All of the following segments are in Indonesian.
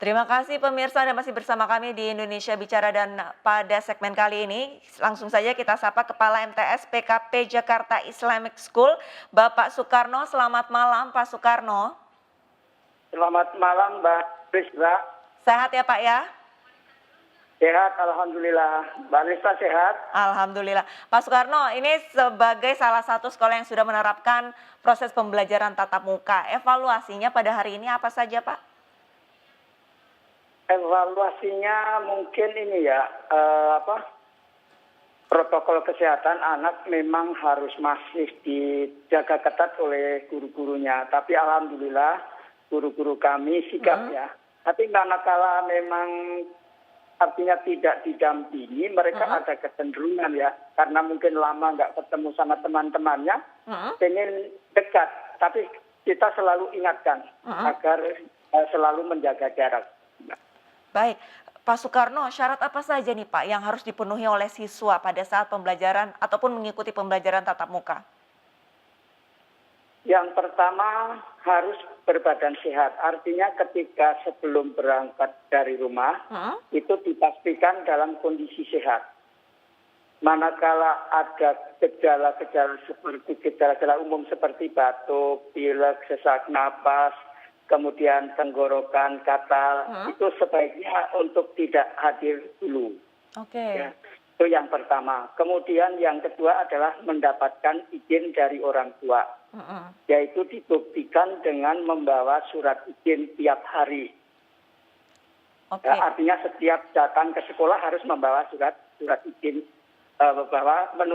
Terima kasih pemirsa Anda masih bersama kami di Indonesia Bicara dan pada segmen kali ini langsung saja kita sapa Kepala MTS PKP Jakarta Islamic School, Bapak Soekarno. Selamat malam Pak Soekarno. Selamat malam Mbak Rizla. Sehat ya Pak ya? Sehat, Alhamdulillah. Mbak Rizla sehat? Alhamdulillah. Pak Soekarno, ini sebagai salah satu sekolah yang sudah menerapkan proses pembelajaran tatap muka, evaluasinya pada hari ini apa saja Pak? Evaluasinya mungkin ini ya, protokol kesehatan anak memang harus masih dijaga ketat oleh guru-gurunya. Tapi Alhamdulillah guru-guru kami sigap ya. Tapi manakala memang artinya tidak didampingi, mereka ada kecenderungan ya. Karena mungkin lama nggak ketemu sama teman-temannya, pengen dekat. Tapi kita selalu ingatkan agar selalu menjaga jarak. Baik, Pak Soekarno, syarat apa saja nih Pak yang harus dipenuhi oleh siswa pada saat pembelajaran ataupun mengikuti pembelajaran tatap muka? Yang pertama harus berbadan sehat, artinya ketika sebelum berangkat dari rumah itu dipastikan dalam kondisi sehat. Manakala ada gejala-gejala seperti gejala-gejala umum seperti batuk, pilek, sesak napas, kemudian tenggorokan, katal, itu sebaiknya untuk tidak hadir dulu. Oke. Ya, itu yang pertama. Kemudian yang kedua adalah mendapatkan izin dari orang tua, yaitu dibuktikan dengan membawa surat izin tiap hari. Ya, artinya setiap datang ke sekolah harus membawa surat izin,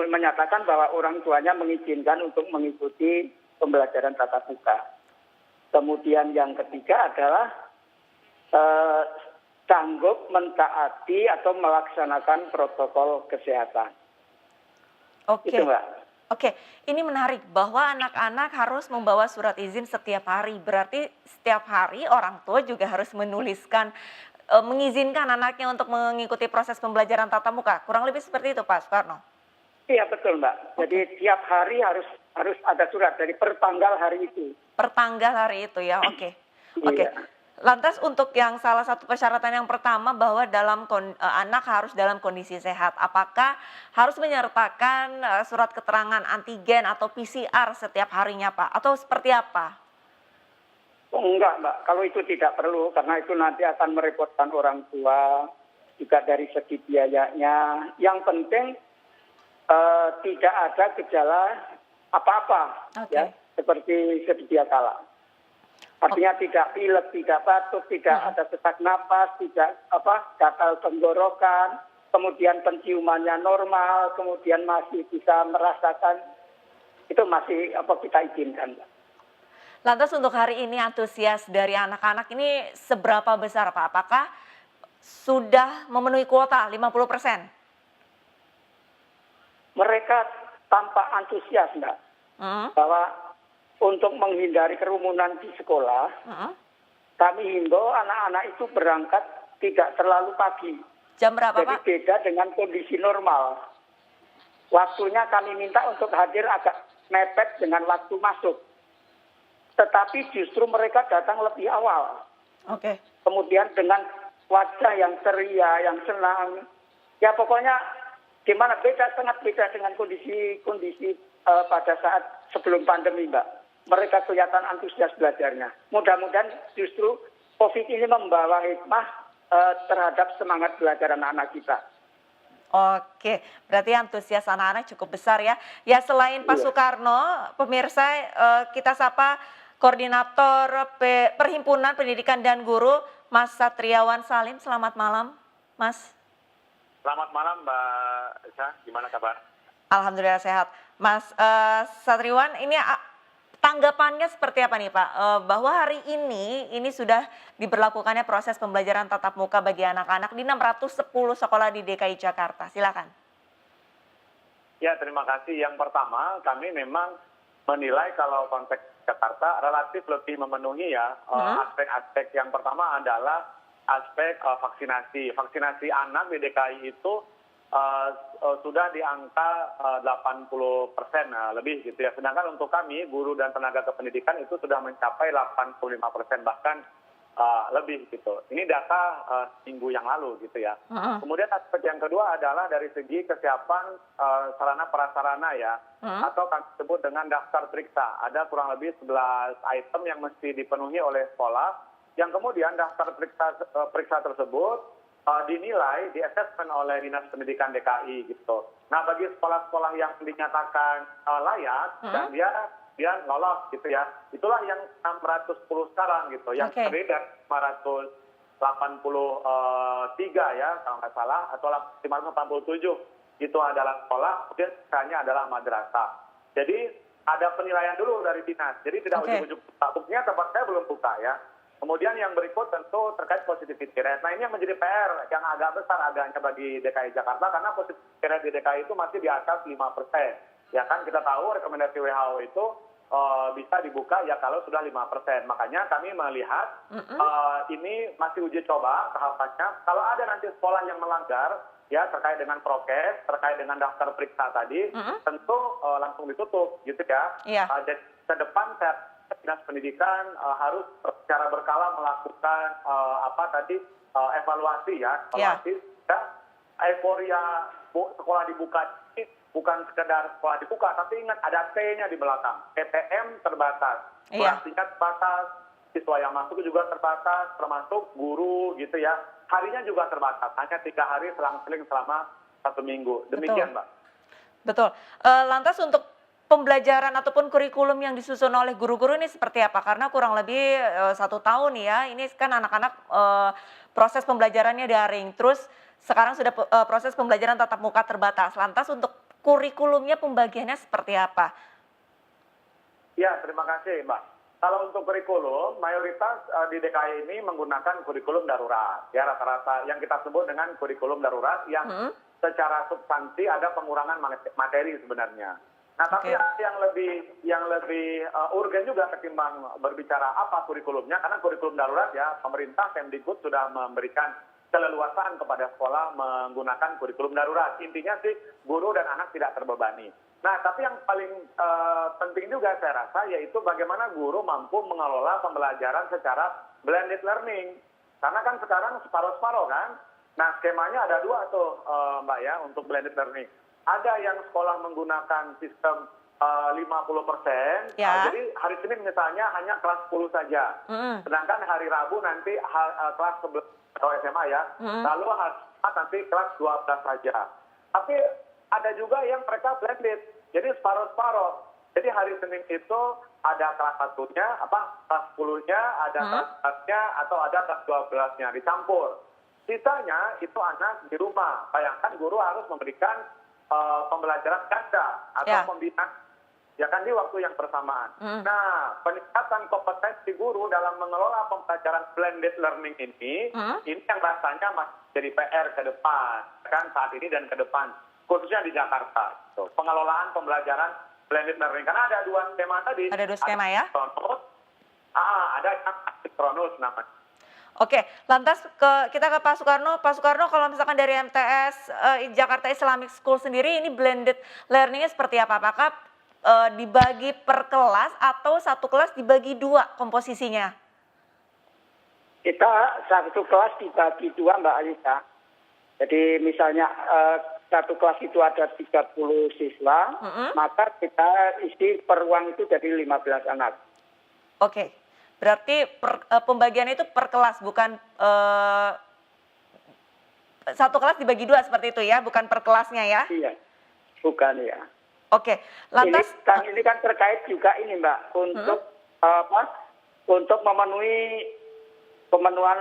menyatakan bahwa orang tuanya mengizinkan untuk mengikuti pembelajaran tatap muka. Kemudian yang ketiga adalah sanggup mentaati atau melaksanakan protokol kesehatan. Oke. Itu, Mbak. Oke, ini menarik bahwa anak-anak harus membawa surat izin setiap hari. Berarti setiap hari orang tua juga harus menuliskan, mengizinkan anaknya untuk mengikuti proses pembelajaran tatap muka. Kurang lebih seperti itu Pak Soekarno? Iya betul Mbak. Jadi tiap hari harus ada surat dari pertanggal hari itu. Pertanggal hari itu ya, oke. Iya. Lantas untuk yang salah satu persyaratan yang pertama bahwa anak harus dalam kondisi sehat. Apakah harus menyertakan surat keterangan antigen atau PCR setiap harinya Pak? Atau seperti apa? Oh, enggak Mbak, kalau itu tidak perlu karena itu nanti akan merepotkan orang tua juga dari segi biayanya. Yang penting tidak ada gejala apa-apa ya seperti sedia kala. Artinya tidak pilek, tidak batuk, tidak ada sesak napas, tidak gatal tenggorokan, kemudian penciumannya normal, kemudian masih bisa merasakan, itu masih kita izinkan. Lantas untuk hari ini antusias dari anak-anak ini seberapa besar Pak? Apakah sudah memenuhi kuota 50%? Mereka tampak antusias Mbak, bahwa untuk menghindari kerumunan di sekolah, kami himbau anak-anak itu berangkat tidak terlalu pagi. Jam berapa Jadi Pak? beda dengan kondisi normal. Waktunya kami minta untuk hadir agak mepet dengan waktu masuk. Tetapi justru mereka datang lebih awal. Oke. Kemudian dengan wajah yang ceria, yang senang. Ya pokoknya gimana sangat beda dengan kondisi pada saat sebelum pandemi Mbak. Mereka kelihatan antusias belajarnya. Mudah-mudahan justru COVID ini membawa hikmah terhadap semangat belajar anak-anak kita. Oke, berarti antusias anak-anak cukup besar ya. Ya selain Pak Soekarno, pemirsa kita sapa Koordinator Perhimpunan Pendidikan dan Guru, Mas Satriawan Salim. Selamat malam, Mas. Selamat malam Mbak Isa, gimana kabar? Alhamdulillah sehat. Mas Satriwan, ini tanggapannya seperti apa nih Pak? Bahwa hari ini sudah diberlakukannya proses pembelajaran tatap muka bagi anak-anak di 610 sekolah di DKI Jakarta. Silakan. Ya terima kasih. Yang pertama kami memang menilai kalau konteks Jakarta relatif lebih memenuhi ya aspek-aspek. Yang pertama adalah aspek vaksinasi. Vaksinasi anak di DKI itu sudah di angka 80% lebih gitu ya. Sedangkan untuk kami, guru dan tenaga kependidikan itu sudah mencapai 85%. Bahkan lebih gitu. Ini data minggu yang lalu gitu ya. Mm-mm. Kemudian aspek yang kedua adalah dari segi kesiapan sarana prasarana ya, atau kami sebut dengan daftar periksa. Ada kurang lebih 11 item yang mesti dipenuhi oleh sekolah, yang kemudian daftar periksa tersebut dinilai, di-assessment oleh Dinas Pendidikan DKI gitu. Nah, bagi sekolah-sekolah yang dinyatakan layak dan dia lolos gitu ya, itulah yang 610 sekarang gitu, yang Oke. terdiri dari 583 ya kalau nggak salah, atau 587 itu adalah sekolah, kemudian sisanya adalah madrasah. Jadi ada penilaian dulu dari dinas, jadi tidak Oke. ujuk-ujuk buka. Buktinya tempat saya belum buka ya. Kemudian yang berikut tentu terkait positivity rate. Nah, ini yang menjadi PR yang agak besar agaknya bagi DKI Jakarta, karena positivity rate di DKI itu masih di atas 5%. Ya kan, kita tahu rekomendasi WHO itu bisa dibuka ya kalau sudah 5%. Makanya kami melihat ini masih uji coba tahapannya. Kalau ada nanti sekolah yang melanggar ya terkait dengan prokes, terkait dengan daftar periksa tadi, tentu langsung ditutup gitu ya. Iya. Dan ke depan Dinas Pendidikan harus secara berkala melakukan evaluasi ya, evaluasi. Ya, euforia sekolah dibuka ini bukan sekedar sekolah dibuka, tapi ingat ada T-nya di belakang. PTM terbatas, Iya. kurasinya terbatas, siswa yang masuk juga terbatas, termasuk guru gitu ya. Harinya juga terbatas, hanya 3 hari selang-seling selama 1 minggu. Demikian, Mbak. Betul. Lantas untuk pembelajaran ataupun kurikulum yang disusun oleh guru-guru ini seperti apa? Karena kurang lebih 1 tahun ya, ini kan anak-anak proses pembelajarannya daring, terus sekarang sudah proses pembelajaran tatap muka terbatas. Lantas untuk kurikulumnya pembagiannya seperti apa? Ya, terima kasih, Mbak. Kalau untuk kurikulum, mayoritas di DKI ini menggunakan kurikulum darurat. Ya, rata-rata yang kita sebut dengan kurikulum darurat yang secara substansi ada pengurangan materi sebenarnya. Nah, tapi ada yang lebih urgen juga ketimbang berbicara apa kurikulumnya, karena kurikulum darurat ya, pemerintah Kemdikbud sudah memberikan keleluasaan kepada sekolah menggunakan kurikulum darurat. Intinya sih guru dan anak tidak terbebani. Nah, tapi yang paling penting juga saya rasa yaitu bagaimana guru mampu mengelola pembelajaran secara blended learning. Karena kan sekarang separuh-separuh kan. Nah, skemanya ada 2 tuh Mbak ya untuk blended learning. Ada yang sekolah menggunakan sistem 50%, Ya. jadi hari Senin misalnya hanya kelas 10 saja. Sedangkan hari Rabu nanti kelas 11 atau SMA ya, lalu hari Jumat nanti kelas 12 saja. Tapi ada juga yang mereka blended, jadi separuh-separuh. Jadi hari Senin itu ada kelas 1-nya, kelas 10-nya, ada kelas 4-nya, atau ada kelas 12-nya, dicampur. Sisanya itu anak di rumah. Bayangkan guru harus memberikan pembelajaran ganda atau pembinaan ya kan di waktu yang bersamaan. Nah, peningkatan kompetensi guru dalam mengelola pembelajaran blended learning ini yang rasanya masih jadi PR ke depan, kan saat ini dan ke depan, khususnya di Jakarta. Tuh, pengelolaan pembelajaran blended learning, karena ada 2 skema tadi. Ada 2 skema ya? Ada asinkronus namanya. Oke, lantas kita ke Pak Soekarno. Pak Soekarno, kalau misalkan dari MTS Jakarta Islamic School sendiri, ini blended learning-nya seperti apa? Apakah dibagi per kelas atau satu kelas dibagi 2 komposisinya? Kita satu kelas dibagi 2, Mbak Alisa. Jadi misalnya satu kelas itu ada 30 siswa, maka kita isi per ruang itu jadi 15 anak. Oke, berarti pembagian itu per kelas, bukan satu kelas dibagi 2 seperti itu ya, bukan per kelasnya ya? Iya, bukan ya. Oke, lantas ini kan terkait juga ini Mbak, untuk untuk pemenuhan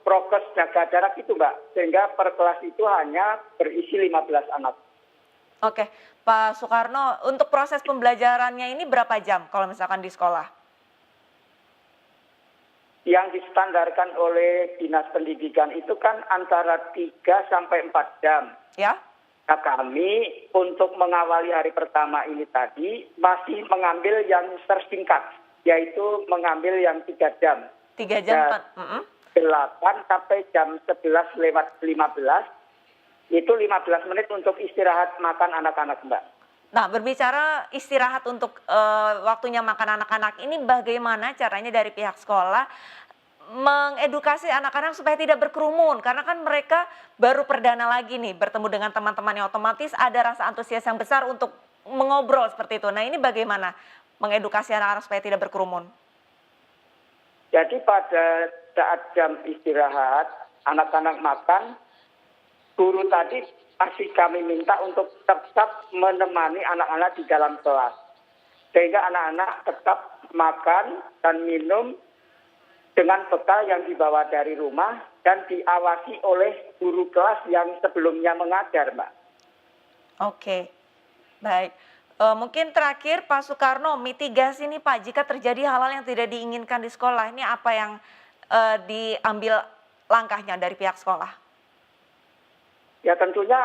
prokes jaga jarak itu Mbak, sehingga per kelas itu hanya berisi 15 anak. Oke, Pak Soekarno, untuk proses pembelajarannya ini berapa jam kalau misalkan di sekolah? Yang distandarkan oleh Dinas Pendidikan itu kan antara 3 sampai 4 jam. Ya. Nah, kami untuk mengawali hari pertama ini tadi masih mengambil yang tersingkat, yaitu mengambil yang 3 jam. 3 jam? 8 sampai jam 11 lewat 15, itu 15 menit untuk istirahat makan anak-anak, Mbak. Nah, berbicara istirahat untuk waktunya makan anak-anak ini, bagaimana caranya dari pihak sekolah mengedukasi anak-anak supaya tidak berkerumun? Karena kan mereka baru perdana lagi nih bertemu dengan teman-temannya, otomatis ada rasa antusias yang besar untuk mengobrol seperti itu. Nah, ini bagaimana mengedukasi anak-anak supaya tidak berkerumun? Jadi pada saat jam istirahat, anak-anak makan, guru tadi masih kami minta untuk tetap menemani anak-anak di dalam kelas. Sehingga anak-anak tetap makan dan minum dengan bekal yang dibawa dari rumah dan diawasi oleh guru kelas yang sebelumnya mengajar, Mbak. Oke, baik. Mungkin terakhir Pak Soekarno, mitigasi nih Pak, jika terjadi hal-hal yang tidak diinginkan di sekolah, ini apa yang diambil langkahnya dari pihak sekolah? Ya tentunya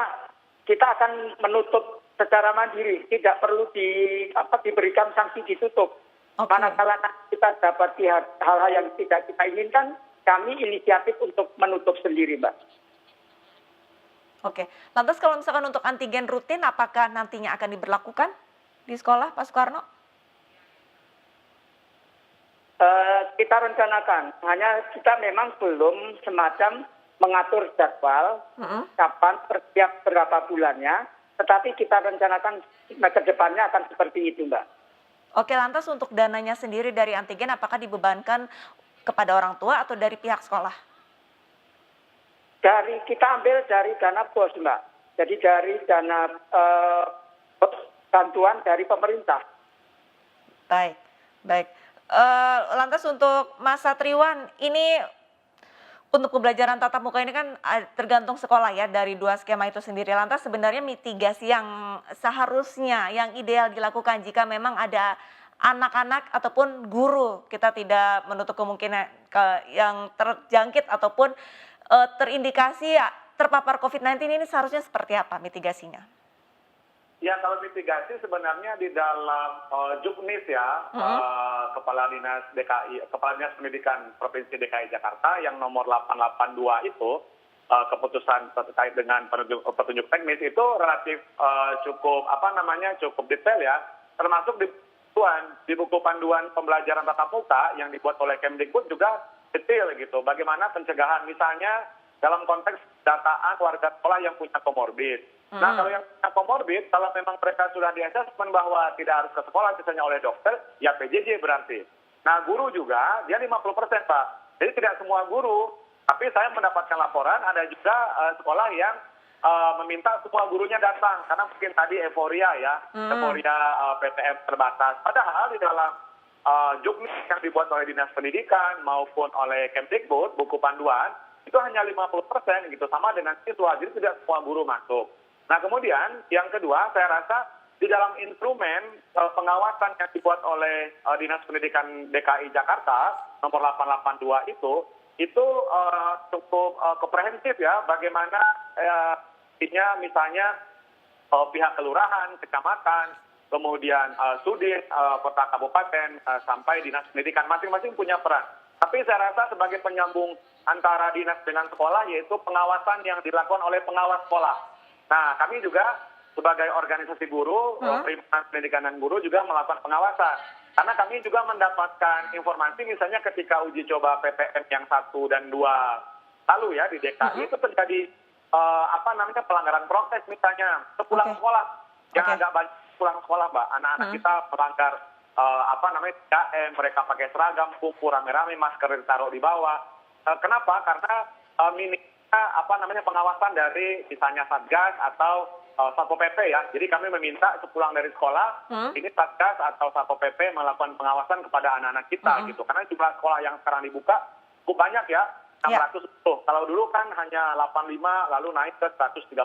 kita akan menutup secara mandiri, tidak perlu diberikan sanksi ditutup. Oke. Manakala kita dapati hal-hal yang tidak kita inginkan, kami inisiatif untuk menutup sendiri, Mbak. Oke, lantas kalau misalkan untuk antigen rutin, apakah nantinya akan diberlakukan di sekolah, Pak Soekarno? Kita rencanakan, hanya kita memang belum semacam mengatur jadwal kapan setiap berapa bulannya, tetapi kita rencanakan ke depannya akan seperti itu, Mbak. Oke, lantas untuk dananya sendiri dari antigen, apakah dibebankan kepada orang tua atau dari pihak sekolah? Kita ambil dari dana BOS, Mbak. Jadi dari dana bantuan dari pemerintah. Baik, baik. Lantas untuk Mas Satriwan, ini untuk pembelajaran tatap muka ini kan tergantung sekolah ya dari dua skema itu sendiri. Lantas sebenarnya mitigasi yang seharusnya, yang ideal dilakukan jika memang ada anak-anak ataupun guru, kita tidak menutup kemungkinan yang terjangkit ataupun terindikasi terpapar COVID-19 ini seharusnya seperti apa mitigasinya? Ya, kalau mitigasi sebenarnya di dalam Juknis ya, Kepala Dinas Pendidikan Provinsi DKI Jakarta yang nomor 882 itu, keputusan terkait dengan petunjuk teknis itu relatif cukup cukup detail ya, termasuk di buku panduan pembelajaran tatap muka yang dibuat oleh Kemdikbud juga detail gitu. Bagaimana pencegahan misalnya dalam konteks dataan warga sekolah yang punya komorbid. Nah, kalau yang punya komorbid, kalau memang mereka sudah di-assessment bahwa tidak harus ke sekolah, misalnya oleh dokter, ya PJJ berarti. Nah, guru juga, dia 50%, Pak. Jadi tidak semua guru, tapi saya mendapatkan laporan, ada juga sekolah yang meminta semua gurunya datang, karena mungkin tadi euforia ya, euforia PTM terbatas. Padahal di dalam Juknis yang dibuat oleh Dinas Pendidikan maupun oleh Kemdikbud, buku panduan, itu hanya 50% gitu, sama dengan siswa, jadi tidak semua guru masuk. Nah, kemudian yang kedua, saya rasa di dalam instrumen pengawasan yang dibuat oleh Dinas Pendidikan DKI Jakarta nomor 882 itu cukup komprehensif ya, bagaimana misalnya pihak kelurahan, kecamatan, kemudian sudin, kota kabupaten, sampai Dinas Pendidikan masing-masing punya peran. Tapi saya rasa sebagai penyambung antara dinas dengan sekolah, yaitu pengawasan yang dilakukan oleh pengawas sekolah. Nah, kami juga sebagai organisasi guru, Perhimpunan Pendidikan dan Guru juga melakukan pengawasan. Karena kami juga mendapatkan informasi misalnya ketika uji coba PTM yang 1 dan 2 lalu ya di DKI itu terjadi pelanggaran prokes misalnya sepulang sekolah. Yang agak banyak pulang sekolah, Mbak. Anak-anak kita melanggar 3M, mereka pakai seragam, kumpul rame-rame, masker ditaruh di bawah. Kenapa? Karena pengawasan dari misalnya Satgas atau Satpol PP ya. Jadi kami meminta sepulang dari sekolah, ini Satgas atau Satpol PP melakukan pengawasan kepada anak-anak kita gitu. Karena jumlah sekolah yang sekarang dibuka cukup banyak ya, 610. Kalau dulu kan hanya 85 lalu naik ke 138.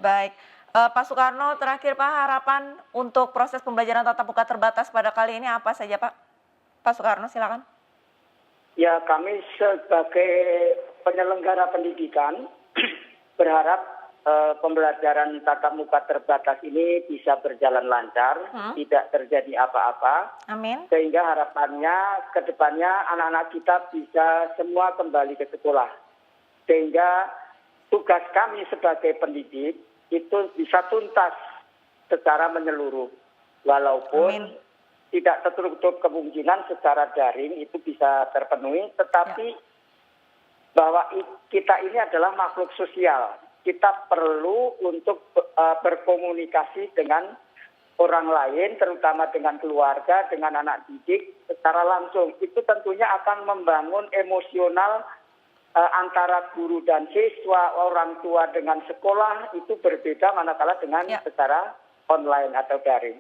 Baik. Pak Soekarno, terakhir Pak, harapan untuk proses pembelajaran tatap muka terbatas pada kali ini apa saja Pak? Pak Soekarno, silakan. Ya, kami sebagai penyelenggara pendidikan berharap pembelajaran tatap muka terbatas ini bisa berjalan lancar, tidak terjadi apa-apa. Amin. Sehingga harapannya ke depannya anak-anak kita bisa semua kembali ke sekolah. Sehingga tugas kami sebagai pendidik itu bisa tuntas secara menyeluruh. Walaupun tidak tertutup kemungkinan secara daring itu bisa terpenuhi, tetapi bahwa kita ini adalah makhluk sosial. Kita perlu untuk berkomunikasi dengan orang lain, terutama dengan keluarga, dengan anak didik secara langsung. Itu tentunya akan membangun emosional antara guru dan siswa, orang tua dengan sekolah, itu berbeda manakala dengan secara online atau daring.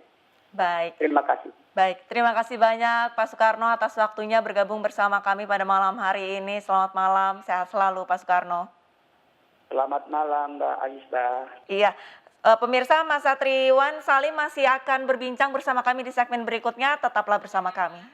Baik. Terima kasih. Baik, terima kasih banyak Pak Soekarno atas waktunya bergabung bersama kami pada malam hari ini. Selamat malam, sehat selalu Pak Soekarno. Selamat malam Mbak Aisyah. Iya, pemirsa, Mas Satriwan Salim masih akan berbincang bersama kami di segmen berikutnya. Tetaplah bersama kami.